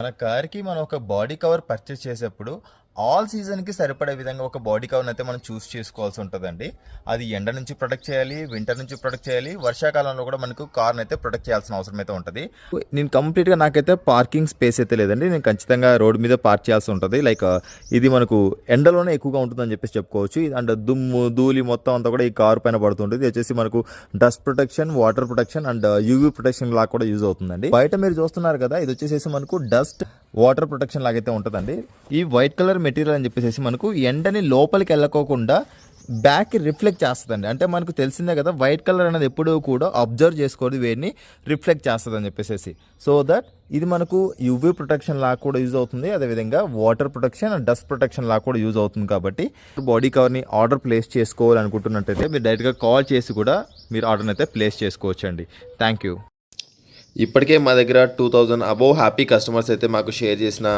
మన కార్‌కి మనం ఒక బాడీ కవర్ పర్చేస్ చేసేప్పుడు ఆల్ సీజన్‌కి సరిపడే విధంగా ఒక బాడీ కవర్‌ని అయితే మనం చూస్ చేసుకోవాల్సి ఉంటదండి. అది ఎండ నుంచి ప్రొటెక్ట్ చేయాలి, వింటర్ నుంచి ప్రొటెక్ట్ చేయాలి, వర్షాకాలంలో కూడా మనకు కార్‌ని అయితే ప్రొటెక్ట్ చేయాల్సిన అవసరం అయితే ఉంటది. నేను కంప్లీట్‌గా నాకైతే పార్కింగ్ స్పేస్ అయితే లేదండి. నేను ఖచ్చితంగా రోడ్ మీద పార్క్ చేయాల్సి ఉంటది. ఇది మనకు ఎండలోనే ఎక్కువగా ఉంటుందని చెప్పేసి చెప్పుకోవచ్చు. అండ్ దుమ్ము, ధూళి మొత్తం అంతా కూడా ఈ కారు పైన పడుతుంటది. ఇది వచ్చేసి మనకు dust protection, water protection and UV protection లాగా కూడా యూజ్ అవుతుందండి. బయట మీరు చూస్తున్నారు కదా, ఇది వచ్చేసి మనకు డస్ట్ వాటర్ ప్రొటెక్షన్ లాగైతే ఉంటుందండి. ఈ వైట్ కలర్ మెటీరియల్ అని చెప్పేసి మనకు ఎండని లోపలికి వెళ్ళకోకుండా బ్యాక్ రిఫ్లెక్ట్ చేస్తుందండి. అంటే మనకు తెలిసిందే కదా, వైట్ కలర్ అనేది ఎప్పుడూ కూడా అబ్జర్వ్ చేసుకోదు, వేడిని రిఫ్లెక్ట్ చేస్తుంది అని చెప్పేసి. సో దట్ ఇది మనకు యూవీ ప్రొటెక్షన్ లాగా కూడా యూజ్ అవుతుంది, అదేవిధంగా water protection and dust protection లాగా కూడా యూజ్ అవుతుంది. కాబట్టి బాడీ కవర్ని ఆర్డర్ ప్లేస్ చేసుకోవాలనుకుంటున్నట్టయితే మీరు డైరెక్ట్గా కాల్ చేసి కూడా మీరు ఆర్డర్ని అయితే ప్లేస్ చేసుకోవచ్చు అండి. Thank you. ఇప్పటికే మా దగ్గర 2000 అబోవ్ హ్యాపీ కస్టమర్స్ అయితే మాకు షేర్ చేసిన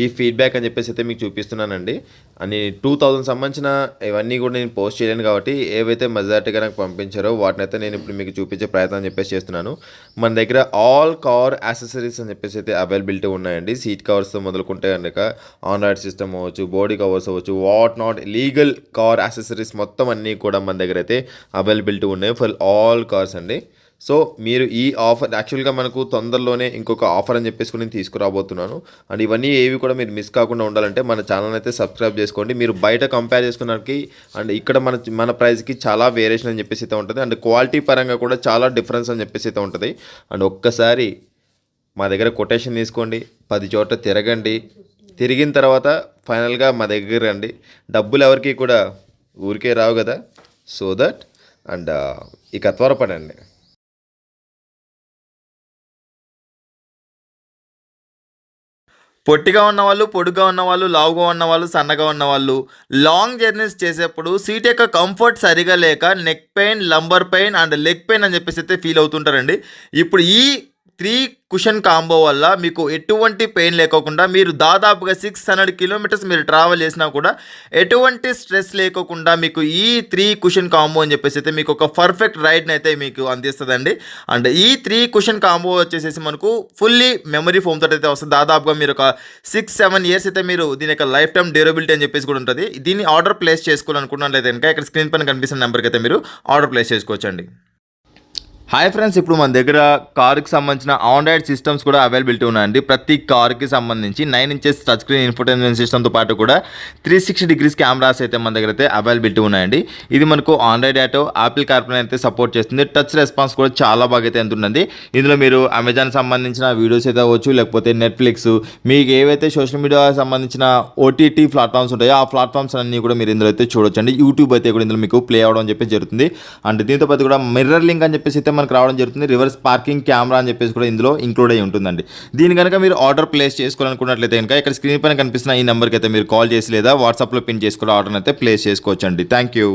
ఈ ఫీడ్బ్యాక్ అని చెప్పేసి అయితే మీకు చూపిస్తున్నానండి. అని 2000 సంబంధించిన ఇవన్నీ కూడా నేను పోస్ట్ చేయలేను కాబట్టి ఏవైతే మెజారిటీగా నాకు పంపించారో వాటిని అయితే నేను ఇప్పుడు మీకు చూపించే ప్రయత్నం చెప్పేసి చేస్తున్నాను. మన దగ్గర ఆల్ కార్ యాక్సెసరీస్ అని చెప్పేసి అయితే అవైలబిలిటీ ఉన్నాయండి. సీట్ కవర్స్ మొదలుకుంటే కనుక ఆండ్రాయిడ్ సిస్టమ్ అవ్వచ్చు, బాడీ కవర్స్ అవ్వచ్చు, what not legal car accessories మొత్తం అన్నీ కూడా మన దగ్గర అయితే అవైలబిలిటీ ఉన్నాయి ఫర్ ఆల్ కార్స్ అండి. సో మీరు ఈ ఆఫర్ యాక్చువల్గా మనకు తొందరలోనే ఇంకొక ఆఫర్ అని చెప్పేసి నేను తీసుకురాబోతున్నాను. అండ్ ఇవన్నీ ఏవి కూడా మీరు మిస్ కాకుండా ఉండాలంటే మన ఛానల్ అయితే సబ్స్క్రైబ్ చేసుకోండి. మీరు బయట కంపేర్ చేసుకున్నకి అండ్ ఇక్కడ మన ప్రైస్కి చాలా వేరియేషన్ అని చెప్పేసి అయితే ఉంటుంది. అండ్ క్వాలిటీ పరంగా కూడా చాలా డిఫరెన్స్ అని చెప్పేసి అయితే ఉంటుంది. అండ్ ఒక్కసారి మా దగ్గర కొటేషన్ తీసుకోండి, 10 చోట్ల తిరగండి, తిరిగిన తర్వాత ఫైనల్గా మా దగ్గర రండి. డబ్బులు ఎవరికి కూడా ఊరికే రావు కదా. సో దట్ అండ్ ఇక త్వరపడండి. పొట్టిగా ఉన్నవాళ్ళు, పొడుగా ఉన్నవాళ్ళు, లావుగా ఉన్నవాళ్ళు, సన్నగా ఉన్నవాళ్ళు లాంగ్ జర్నీస్ చేసేప్పుడు సీట్ యొక్క కంఫర్ట్ సరిగా లేక neck pain, lumbar pain and leg pain అని చెప్పేసి అయితే ఫీల్ అవుతుంటారండి. ఇప్పుడు ఈ 3 కుషన్ కాంబో వల్ల మీకు ఎటువంటి పెయిన్ లేకోకుండా మీరు దాదాపుగా 600 కిలోమీటర్స్ మీరు ట్రావెల్ చేసినా కూడా ఎటువంటి స్ట్రెస్ లేకోకుండా మీకు ఈ 3 కుషన్ కాంబో అని చెప్పేసి అయితే మీకు ఒక పర్ఫెక్ట్ రైడ్ని అయితే మీకు అందిస్తుందండి. అండ్ ఈ 3 కుషన్ కాంబో వచ్చేసి మనకు ఫుల్లీ మెమరీ ఫోమ్ తోటి అయితే వస్తుంది. దాదాపుగా మీరు ఒక 6-7 ఇయర్స్ అయితే మీరు దీని యొక్క లైఫ్ టైం డ్యూరబిలిటీ అని చెప్పేసి కూడా ఉంటుంది. దీన్ని ఆర్డర్ ప్లేస్ చేసుకోవాలనుకున్నట్లయితే కనుక ఇక్కడ స్క్రీన్ పైన కనిపిస్తున్న నెంబర్కి అయితే మీరు ఆర్డర్ ప్లేస్ చేసుకోవచ్చండి. హాయ్ ఫ్రెండ్స్, ఇప్పుడు మన దగ్గర కార్కి సంబంధించిన ఆండ్రాయిడ్ సిస్టమ్స్ కూడా అవైలబిలిటీ ఉన్నాయండి. ప్రతి కార్కి సంబంధించి 9 ఇంచెస్ టచ్ స్క్రీన్ ఇన్ఫోటైన్మెంట్ సిస్టమ్తో పాటు కూడా 360 డిగ్రీస్ కెమెరాస్ అయితే మన దగ్గర అయితే అవైలబిలిటీ ఉన్నాయండి. ఇది మనకు ఆండ్రాయిడ్ ఆటో, యాపిల్ కార్ప్లే అయితే సపోర్ట్ చేస్తుంది. టచ్ రెస్పాన్స్ కూడా చాలా బాగా అయితే ఉంటుందండి. ఇందులో మీరు అమెజాన్ సంబంధించిన వీడియోస్ అయితే అవ్వచ్చు, లేకపోతే నెట్ఫ్లిక్స్, మీకు ఏవైతే సోషల్ మీడియా సంబంధించిన ఓటీటీ ప్లాట్ఫామ్స్ ఉంటాయో ఆ ప్లాట్ఫామ్స్ అన్నీ కూడా మీరు ఇందులో అయితే చూడొచ్చు అండి. యూట్యూబ్ అయితే కూడా ఇందులో మీకు ప్లే అవ్వడం అని చెప్పి జరుగుతుంది. అండ్ దీంతో పాటు కూడా మిర్రర్ లింక్ అని చెప్పేసి అయితే మనకు రావడం జరుగుతుంది. రివర్స్ పార్కింగ్ కెమెరా అని చెప్పేసి కూడా ఇందులో ఇంక్లూడ్ అయి ఉంటుందండి. దీని కనుక మీరు ఆర్డర్ ప్లేస్ చేసుకోవాలనుకున్నట్లయితే కనుక ఇక్కడ స్క్రీన్ పైన కనిపిస్తున్న ఈ నెంబర్కి అయితే మీరు కాల్ చేసి లేదా వాట్సాప్లో పిన్ చేసుకుని ఆర్డర్ అయితే ప్లేస్ చేసుకోవచ్చు అండి. Thank you.